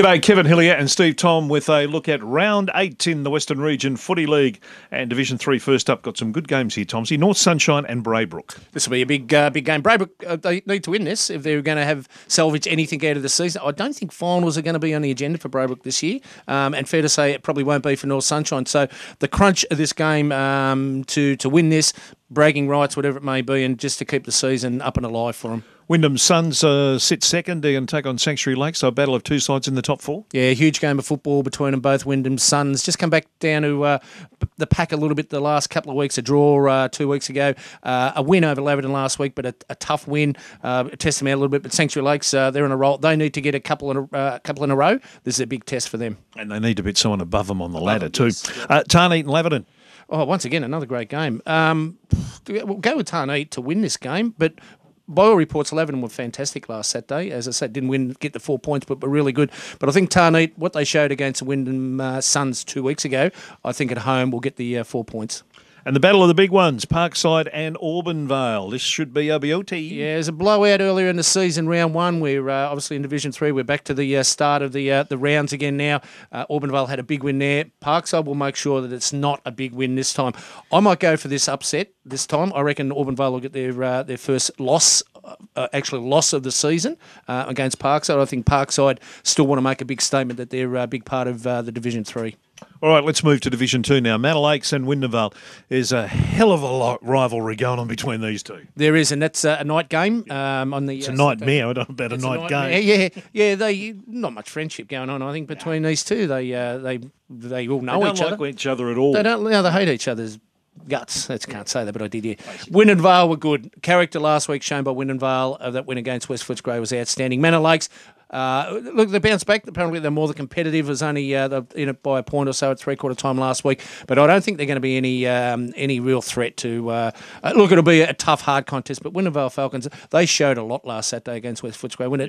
G'day, Kevin Hillier and Steve Thom with a look at round 8 in the Western Region Footy League and Division 3 first up. Got some good games here, Tomsy. North Sunshine and Braybrook. This will be a big game. Braybrook, they need to win this if they're going to have salvage anything out of the season. I don't think finals are going to be on the agenda for Braybrook this year, and fair to say it probably won't be for North Sunshine. So the crunch of this game to win this, bragging rights, whatever it may be, and just to keep the season up and alive for them. Windham Suns sit second and take on Sanctuary Lake, so a battle of two sides in the top four. Yeah, huge game of football between them both. Windham Suns just come back down to the pack a little bit the last couple of weeks. A draw 2 weeks ago, a win over Lebanon last week, but a tough win. Test them out a little bit, but Sanctuary Lakes, they're in a roll. They need to get a couple in a row. This is a big test for them. And they need to beat someone above them on the ladder too. Tarneet and Lebanon. Oh, once again, another great game. We'll go with Tarneet to win this game, but by all reports, Lebanon were fantastic last Saturday. As I said, didn't get the 4 points, but were really good. But I think Tarneet, what they showed against the Windham Suns 2 weeks ago, I think at home will get the 4 points. And the battle of the big ones, Parkside and Auburn Vale. This should be a beauty. Yeah, there's a blowout earlier in the season, round 1. We're obviously in Division 3. We're back to the start of the rounds again now. Auburn Vale had a big win there. Parkside will make sure that it's not a big win this time. I might go for this upset this time. I reckon Auburn Vale will get their first loss, loss of the season against Parkside. I think Parkside still want to make a big statement that they're a big part of the Division 3. All right, let's move to Division 2 now. Mantle and Windowbelt. There's a hell of a rivalry going on between these two. There is, and that's a night game. It's a nightmare. I don't know about a night game. Yeah. They not much friendship going on. I think between these two, they all know each other. They don't like each other at all. They don't. They hate each other's guts. I can't say that, but I did. Yeah. Windham Vale were good. Character last week shown by Windham Vale. That win against West Footscray was outstanding. Mantle Lakes. Look, they bounced back. Apparently, they're more the competitive. It was only in it by a point or so at three-quarter time last week. But I don't think they're going to be any real threat to. Look, it'll be a tough, hard contest. But Windham Vale Falcons, they showed a lot last Saturday against West Footscray. When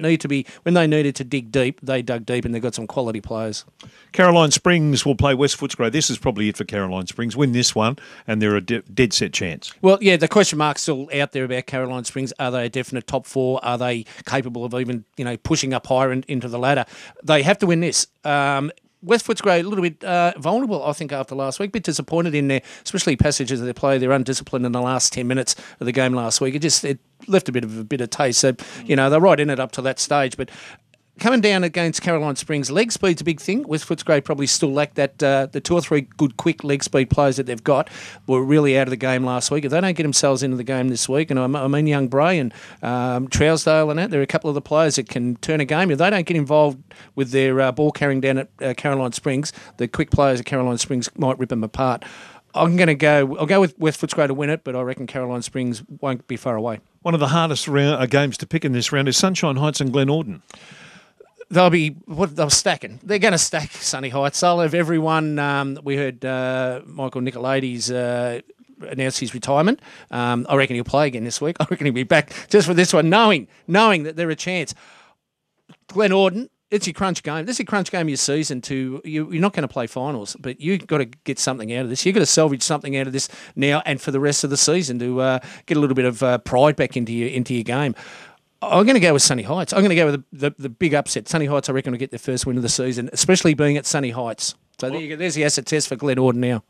they needed to dig deep, they dug deep, and they've got some quality players. Caroline Springs will play West Footscray. This is probably it for Caroline Springs. Win this one, and they're a dead set chance. Well, yeah, the question mark's still out there about Caroline Springs. Are they a definite top four? Are they capable of even pushing up higher into the ladder? They have to win this. West Footscray a little bit vulnerable, I think, after last week. A bit disappointed in their, especially passages of their play. They're undisciplined in the last 10 minutes of the game last week. It left a bit of taste. So, they're right in it up to that stage. But coming down against Caroline Springs, leg speed's a big thing. West Footscray probably still lack that. The 2 or 3 good, quick leg speed players that they've got were really out of the game last week. If they don't get themselves into the game this week, and I mean young Bray and Trousdale and that, there are a couple of the players that can turn a game. If they don't get involved with their ball carrying down at Caroline Springs, the quick players at Caroline Springs might rip them apart. I'll go with West Footscray to win it, but I reckon Caroline Springs won't be far away. One of the hardest games to pick in this round is Sunshine Heights and Glenelg. They'll stacking. They're going to stack Sunny Heights. They'll have everyone. We heard Michael Nicolaides announce his retirement. I reckon he'll play again this week. I reckon he'll be back just for this one, knowing that they're a chance. Glenelg, it's your crunch game. This is your crunch game of your season. You're not going to play finals, but you've got to get something out of this. You've got to salvage something out of this now and for the rest of the season to get a little bit of pride back into your game. I'm going to go with Sunny Heights. I'm going to go with the big upset. Sunny Heights, I reckon, will get their first win of the season, especially being at Sunny Heights. So there you go. There's the asset test for Glenelg now.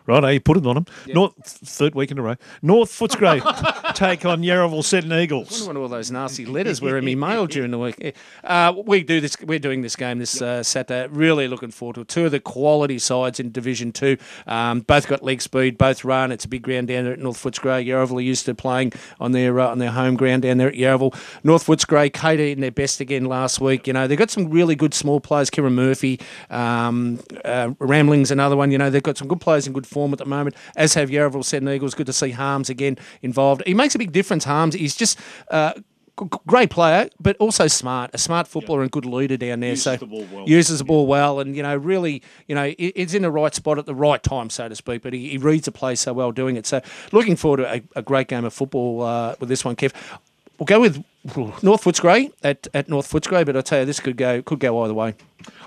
Right, you put it on them. Yep. Third week in a row. North Footscray take on Euroval Senior Eagles. I wonder what all those nasty letters were in my mail during the week. We're doing this game this Saturday. Really looking forward to it. 2 of the quality sides in Division 2. Both got leg speed, both run. It's a big ground down there at North Footscray. Euroval are used to playing on their home ground down there at Euroval. North Footscray catered in their best again last week. They've got some really good small players. Kieran Murphy, Ramling's another one. They've got some good players in good form at the moment, as have Euroval Senior Eagles. Good to see Harms again involved. He makes a big difference, Harms. He's just great player, but also smart. A smart footballer and good leader down there. Uses the ball well, and really, it's in the right spot at the right time, so to speak. But he reads the play so well doing it. So looking forward to a great game of football with this one, Kev. We'll go with North Footscray at North Footscray, but I tell you, this could go either way.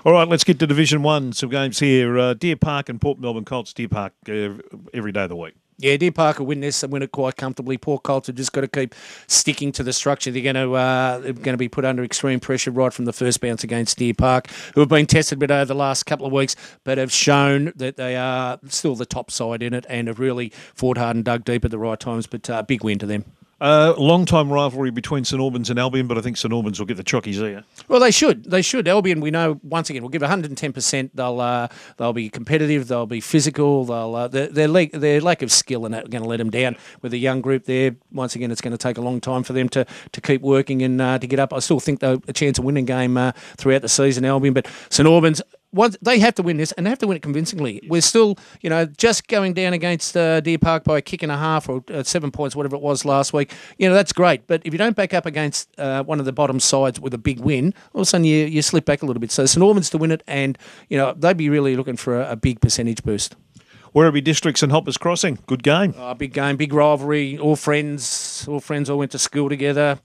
All right, let's get to Division 1. Some games here. Deer Park and Port Melbourne Colts. Deer Park every day of the week. Yeah, Deer Park will win this and win it quite comfortably. Port Colts have just got to keep sticking to the structure. They're going to be put under extreme pressure right from the first bounce against Deer Park, who have been tested a bit over the last couple of weeks, but have shown that they are still the top side in it and have really fought hard and dug deep at the right times. But big win to them. Long-time rivalry between St Albans and Albion, but I think St Albans will get the chockies there. Well, they should. They should. Albion, we know, once again, will give 110%. They'll be competitive. They'll be physical. Their lack of skill and that are going to let them down. With a young group there, once again, it's going to take a long time for them to keep working and to get up. I still think they'll a chance of winning game throughout the season, Albion, but St Albans, they have to win this, and they have to win it convincingly. We're still, just going down against Deer Park by a kick and a half or 7 points, whatever it was last week. That's great. But if you don't back up against one of the bottom sides with a big win, all of a sudden you slip back a little bit. So St Albans to win it, and they'd be really looking for a big percentage boost. Werribee Districts and Hoppers Crossing, good game. Big game, big rivalry. All friends all went to school together.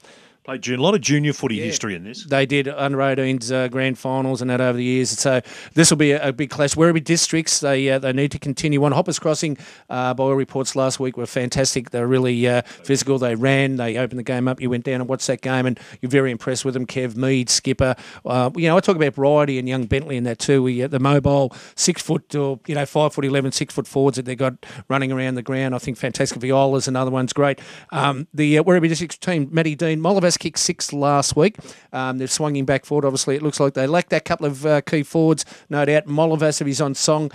Played a lot of junior footy history in this. They did under 18s grand finals and that over the years. So this will be a big clash. Werribee Districts, they need to continue on. Hoppers Crossing, by all reports last week, were fantastic. They were really physical. They ran. They opened the game up. You went down and watched that game, and you're very impressed with them. Kev Mead, skipper. I talk about Bridie and young Bentley in that too. The mobile 6 foot or 5'11", 6 foot forwards that they got running around the ground. I think fantastic. Viola's another one's great. The Werribee Districts team, Matty Dean, Molivas kicked 6 last week. They've swung him back forward. Obviously, it looks like they lack that couple of key forwards, no doubt. Molivas, if he's on song,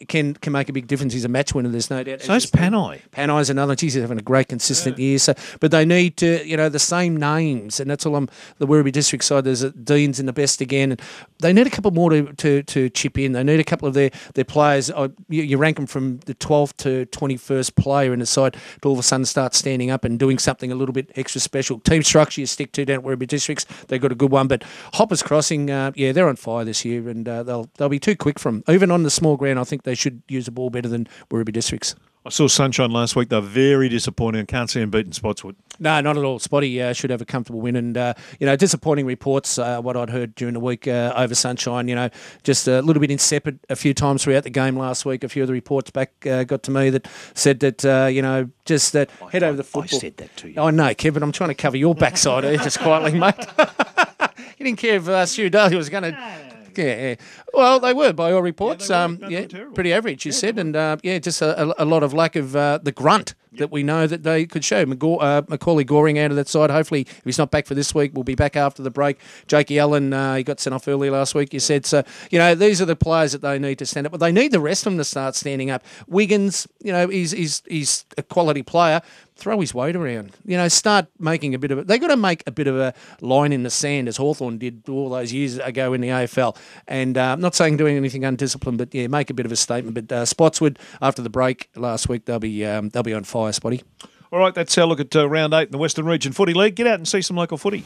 can make a big difference. He's a match winner, there's no doubt. So is Panai. Panai's another. He's having a great, consistent year. So, but they need to, the same names, and that's all the Werribee District side. There's Dean's in the best again. And they need a couple more to chip in. They need a couple of their players. You rank them from the 12th to 21st player in the side to all of a sudden start standing up and doing something a little bit extra special. Team structure you stick to down at Werribee Districts. They've got a good one. But Hoppers Crossing, they're on fire this year, and they'll be too quick from them. Even on the small ground, I think they should use the ball better than Werribee Districts. I saw Sunshine last week. They're very disappointing. I can't see them beating Spotswood. No, not at all. Spotty should have a comfortable win. And, disappointing reports, what I'd heard during the week over Sunshine, just a little bit insipid a few times throughout the game last week. A few of the reports back got to me that said that, just that head over the football. I said that to you. I know, Kevin. I'm trying to cover your backside just quietly, mate. You didn't care if Stu Daly was going to... Yeah. Well, they were, by all reports. Pretty average, you said. And, just a lot of lack of the grunt that we know that they could show. Macaulay Goring out of that side. Hopefully, if he's not back for this week, we'll be back after the break. Jakey Allen, he got sent off early last week, you said. So, these are the players that they need to stand up. But they need the rest of them to start standing up. Wiggins, he's a quality player. Throw his weight around. Start making a bit of it. They've got to make a bit of a line in the sand, as Hawthorn did all those years ago in the AFL. And I'm not saying doing anything undisciplined, but make a bit of a statement. But Spotswood, after the break last week, they'll be on fire, Spotty. All right, that's our look at round 8 in the Western Region Footy League. Get out and see some local footy.